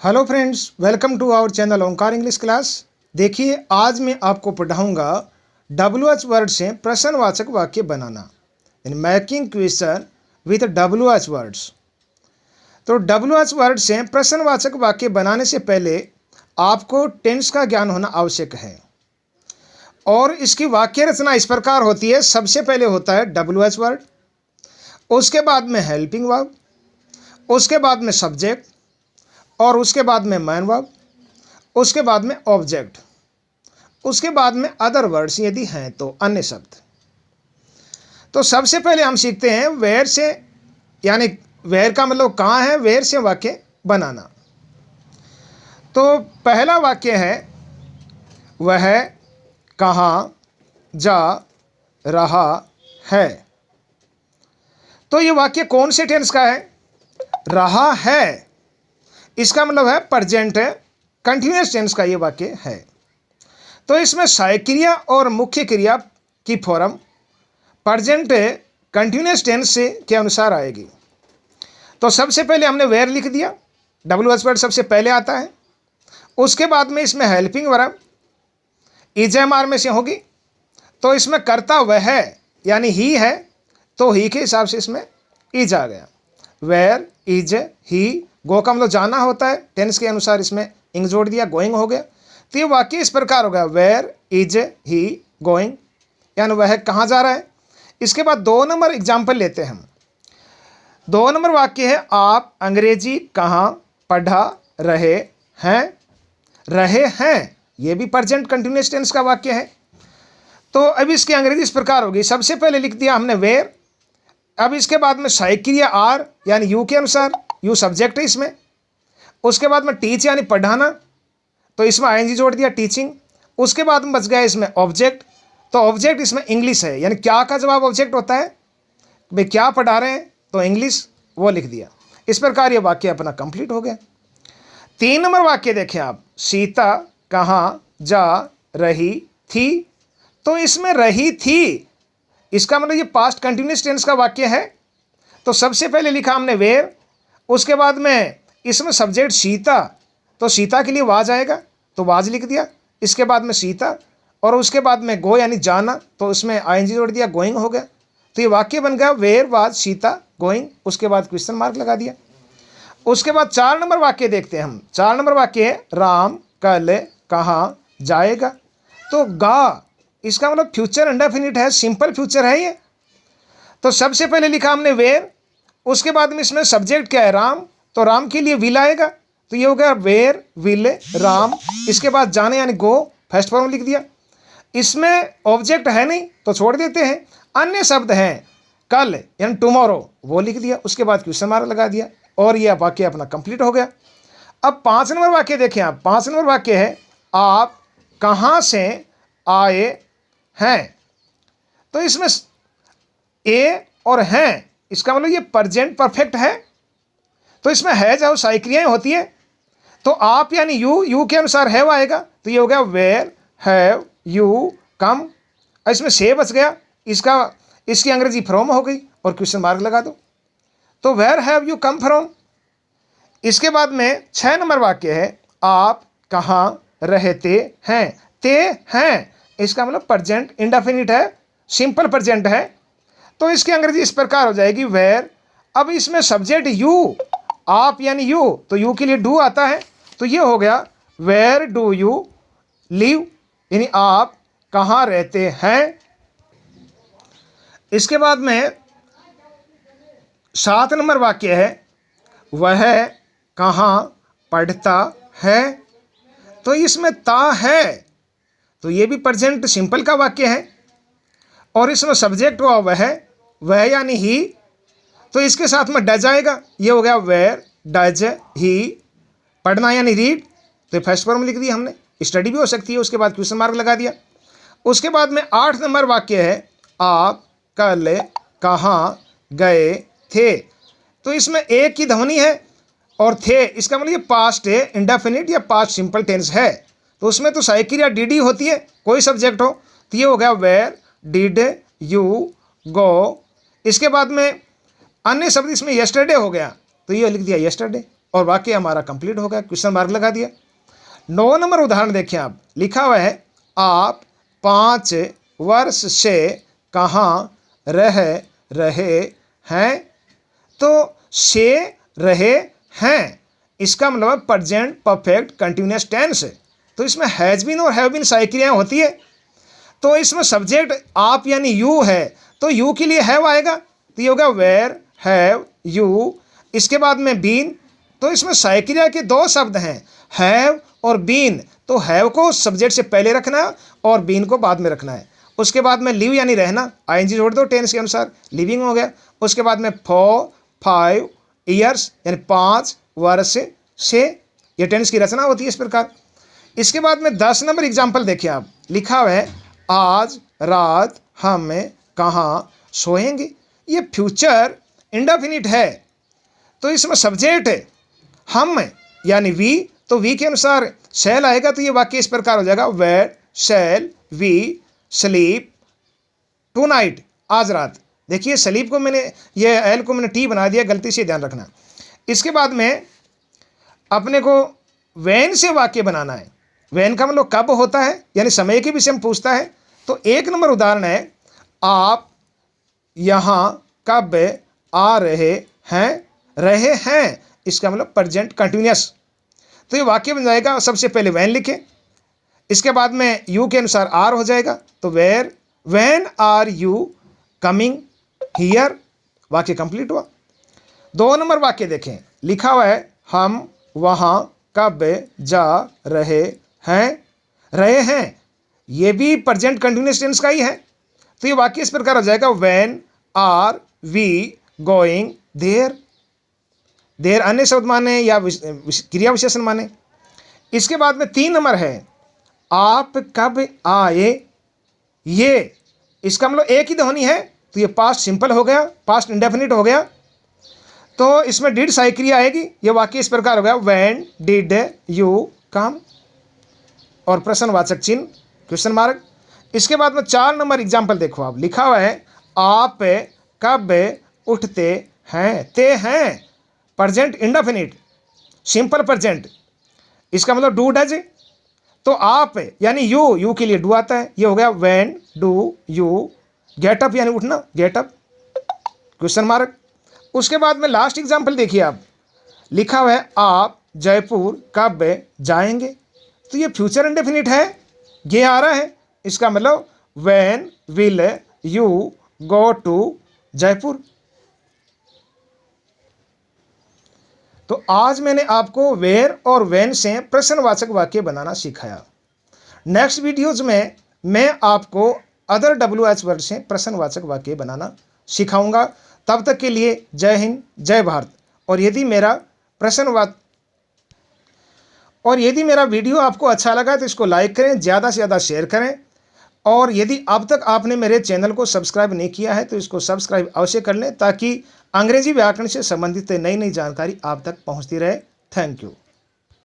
Hello friends, welcome to our channel Omkar English class. देखिए, आज मैं आपको पढ़ाऊंगा WH वर्ड से प्रश्नवाचक वाक्य बनाना, यानी making question with WH words. तो WH वर्ड से प्रश्नवाचक वाक्य बनाने से पहले आपको टेंस का ज्ञान होना आवश्यक है और इसकी वाक्य रचना इस प्रकार होती है। सबसे पहले होता है WH वर्ड, उसके बाद में हेल्पिंग वर्ब, उसके बाद में सब्जेक्ट और उसके बाद में मैन वर्ब, उसके बाद में ऑब्जेक्ट, उसके बाद में अदर वर्ड्स यदि हैं तो अन्य शब्द। तो सबसे पहले हम सीखते हैं वेयर से, यानी वेयर का मतलब कहाँ है, वेयर से वाक्य बनाना। तो पहला वाक्य है वह कहाँ जा रहा है। तो ये वाक्य कौन से टेंस का है? रहा है, इसका मतलब है प्रेजेंट है, कंटिन्यूअस टेंस का ये वाक्य है। तो इसमें सहायक क्रिया और मुख्य क्रिया की फॉर्म प्रेजेंट कंटिन्यूअस टेंस से के अनुसार आएगी। तो सबसे पहले हमने वेयर लिख दिया, WH वर्ड सबसे पहले आता है। उसके बाद में इसमें हेल्पिंग वर्ब IJMR में से होगी। तो इसमें कर्ता वह है, यानी ही है, तो ही के हिसाब से इसमें इज आ गया। वेयर इज ही, गो का मतलब जाना होता है, टेंस के अनुसार इसमें इंग जोड़ दिया, गोइंग हो गया। तो ये वाक्य इस प्रकार हो गया, वेयर इज ही गोइंग, यानी वह कहाँ जा रहा है। इसके बाद 2 नंबर एग्जाम्पल लेते हैं हम। 2 नंबर वाक्य है आप अंग्रेजी कहाँ पढ़ा रहे हैं। रहे हैं ये भी प्रेजेंट कंटिन्यूअस टेंस का वाक्य है। तो अब इसकी अंग्रेजी इस प्रकार होगी, सबसे पहले लिख दिया हमने वेयर, अब इसके बाद में सहायक क्रिया आर यानी यू के अनुसार, यू सब्जेक्ट है इसमें। उसके बाद में टीच यानी पढ़ाना, तो इसमें ING जोड़ दिया, टीचिंग। उसके बाद में बच गया इसमें ऑब्जेक्ट, तो ऑब्जेक्ट इसमें इंग्लिश है, यानी क्या का जवाब ऑब्जेक्ट होता है, भाई क्या पढ़ा रहे हैं तो इंग्लिश, वो लिख दिया। इस प्रकार ये वाक्य अपना कंप्लीट हो गया। 3 नंबर वाक्य देखें आप, सीता कहाँ जा रही थी। तो इसमें रही थी, इसका मतलब ये पास्ट कंटिन्यूअस टेंस का वाक्य है। तो सबसे पहले लिखा हमने वेयर, उसके बाद में इसमें सब्जेक्ट सीता, तो सीता के लिए वाज आएगा, तो वाज लिख दिया। इसके बाद में सीता और उसके बाद में गो यानी जाना, तो उसमें ING जोड़ दिया, गोइंग हो गया। तो ये वाक्य बन गया वेयर वाज सीता गोइंग, उसके बाद क्वेश्चन मार्क लगा दिया। उसके बाद 4 नंबर वाक्य देखते हैं हम। 4 नंबर वाक्य है राम कल कहाँ जाएगा। तो गा, इसका मतलब फ्यूचर इंडेफिनिट है, सिंपल फ्यूचर है ये। तो सबसे पहले लिखा हमने वेयर, उसके बाद में इसमें सब्जेक्ट क्या है, राम, तो राम के लिए विल आएगा, तो ये हो गया वेयर विल राम। इसके बाद जाने यानी गो, फर्स्ट फॉर्म लिख दिया। इसमें ऑब्जेक्ट है नहीं तो छोड़ देते हैं, अन्य शब्द हैं कल यानी टुमारो, वो लिख दिया। उसके बाद क्वेश्चन मार्क लगा दिया और यह वाक्य अपना कंप्लीट हो गया। अब 5 नंबर वाक्य देखें आप। 5 नंबर वाक्य है आप कहाँ से आए हैं। तो इसमें ए और हैं, इसका मतलब ये प्रेजेंट परफेक्ट है। तो इसमें है जो सहायक क्रियाएं होती है, तो आप यानी यू के अनुसार हैव आएगा, तो ये हो गया वेयर हैव यू कम। इसमें से बच गया, इसकी अंग्रेजी फ्रॉम हो गई और क्वेश्चन मार्क लगा दो, तो where have you come from. इसके बाद में 6 नंबर वाक्य है आप कहाँ रहते हैं। ते हैं, इसका मतलब प्रेजेंट इंडेफिनिट है, सिंपल प्रेजेंट है, तो इसकी अंग्रेजी इस प्रकार हो जाएगी वेयर। अब इसमें सब्जेक्ट यू, आप यानी यू, तो यू के लिए डू आता है, तो ये हो गया वेयर डू यू लिव, यानी आप कहाँ रहते हैं। इसके बाद में 7 नंबर वाक्य है वह कहाँ पढ़ता है। तो इसमें ता है, तो ये भी प्रेजेंट सिंपल का वाक्य है और इसमें सब्जेक्ट हुआ वह यानी ही, तो इसके साथ में डज आएगा, ये हो गया वेयर डज ही। पढ़ना यानी रीड, तो फर्स्ट फॉर्म लिख दी हमने, स्टडी भी हो सकती है, उसके बाद क्वेश्चन मार्क लगा दिया। उसके बाद में 8 नंबर वाक्य है आप कल कहाँ गए थे। तो इसमें एक की ध्वनि है और थे, इसका मतलब ये पास्ट है इंडेफिनिट या पास्ट सिंपल टेंस है, तो उसमें तो सहायक क्रिया डिड होती है, कोई सब्जेक्ट हो, तो ये हो गया वेयर डिड यू गो। इसके बाद में अन्य शब्द इसमें यस्टरडे हो गया, तो ये लिख दिया यस्टरडे और वाक्य हमारा कंप्लीट हो गया, क्वेश्चन मार्क लगा दिया। 9 नंबर उदाहरण देखें आप, लिखा हुआ है आप 5 वर्ष से कहाँ रह रहे हैं। तो से रहे हैं इसका मतलब प्रेजेंट परफेक्ट कंटिन्यूअस टेंस है। तो इसमें हैज़ बीन और हैव बीन सारी क्रियाएं होती है। तो इसमें सब्जेक्ट आप यानी यू है, तो यू के लिए हैव आएगा, तो ये होगा वेयर हैव यू। इसके बाद में बीन, तो इसमें सारी क्रिया के 2 शब्द हैं, हैव और बीन। तो हैव को सब्जेक्ट से पहले रखना है और बीन को बाद में रखना है। उसके बाद में लिव यानी रहना, आईएनजी जोड़ दो टेंस के अनुसार, लिविंग हो गया। उसके बाद में 4 5 ईयर्स यानी 5 वर्ष से, ये टेंस की रचना होती है इस प्रकार। इसके बाद में 10 नंबर एग्जाम्पल देखिए आप, लिखा हुआ है आज रात हम कहाँ सोएंगे। ये फ्यूचर इंडेफिनिट है, तो इसमें सब्जेक्ट है हम यानी वी, तो वी के अनुसार शैल आएगा। तो ये वाक्य इस प्रकार हो जाएगा where shall we sleep tonight, आज रात। देखिए स्लीप को मैंने, ये एल को मैंने टी बना दिया, गलती से ध्यान रखना। इसके बाद में अपने को वैन से वाक्य बनाना है। वैन का मतलब कब होता है, यानी समय के विषय में पूछता है। तो 1 नंबर उदाहरण है आप यहाँ कब आ रहे हैं, इसका मतलब प्रेजेंट कंटिन्यूअस। तो ये वाक्य बन जाएगा, सबसे पहले वैन लिखे, इसके बाद में यू के अनुसार आर हो जाएगा। तो where when are you coming here, वाक्य कंप्लीट हुआ। 2 नंबर वाक्य देखें, लिखा हुआ है हम वहाँ कब जा रहे हैं, ये भी प्रेजेंट कंटिन्यूअस टेंस का ही है। तो ये वाक्य इस प्रकार हो जाएगा when are we going there. There अन्य शब्द माने या क्रिया विशेषण माने। इसके बाद में 3 नंबर है आप कब आए, ये इसका मतलब एक ही ध्वनि है, तो ये पास्ट सिंपल हो गया, पास्ट इंडेफिनिट हो गया। तो इसमें डिड साई क्रिया आएगी। ये वाक्य इस प्रकार हो गया व्हेन डिड यू कम, और प्रश्नवाचक चिन्ह क्वेश्चन मार्क। इसके बाद में 4 नंबर एग्जाम्पल देखो आप, लिखा हुआ है आप कब उठते हैं, ते हैं प्रेजेंट इंडेफिनिट सिंपल प्रेजेंट, इसका मतलब डू डज। तो आप यानी यू के लिए डू आता है, ये हो गया when do you get up यानी उठना, गेट अप क्वेश्चन मार्क। उसके बाद में लास्ट एग्जाम्पल देखिए आप, लिखा हुआ है आप जयपुर कब जाएंगे। तो ये फ्यूचर इंडेफिनिट है, ये आ रहा है, इसका मतलब when will you go to Jaipur. तो आज मैंने आपको वेयर और व्हेन से प्रश्नवाचक वाक्य बनाना सिखाया। नेक्स्ट वीडियोज में मैं आपको अदर WH वर्ड से प्रश्नवाचक वाक्य बनाना सिखाऊंगा। तब तक के लिए जय हिंद, जय भारत। और यदि मेरा वीडियो आपको अच्छा लगा तो इसको लाइक करें, ज़्यादा से ज़्यादा शेयर करें। और यदि अब तक आपने मेरे चैनल को सब्सक्राइब नहीं किया है तो इसको सब्सक्राइब अवश्य कर लें, ताकि अंग्रेजी व्याकरण से संबंधित नई नई जानकारी आप तक पहुंचती रहे। Thank you.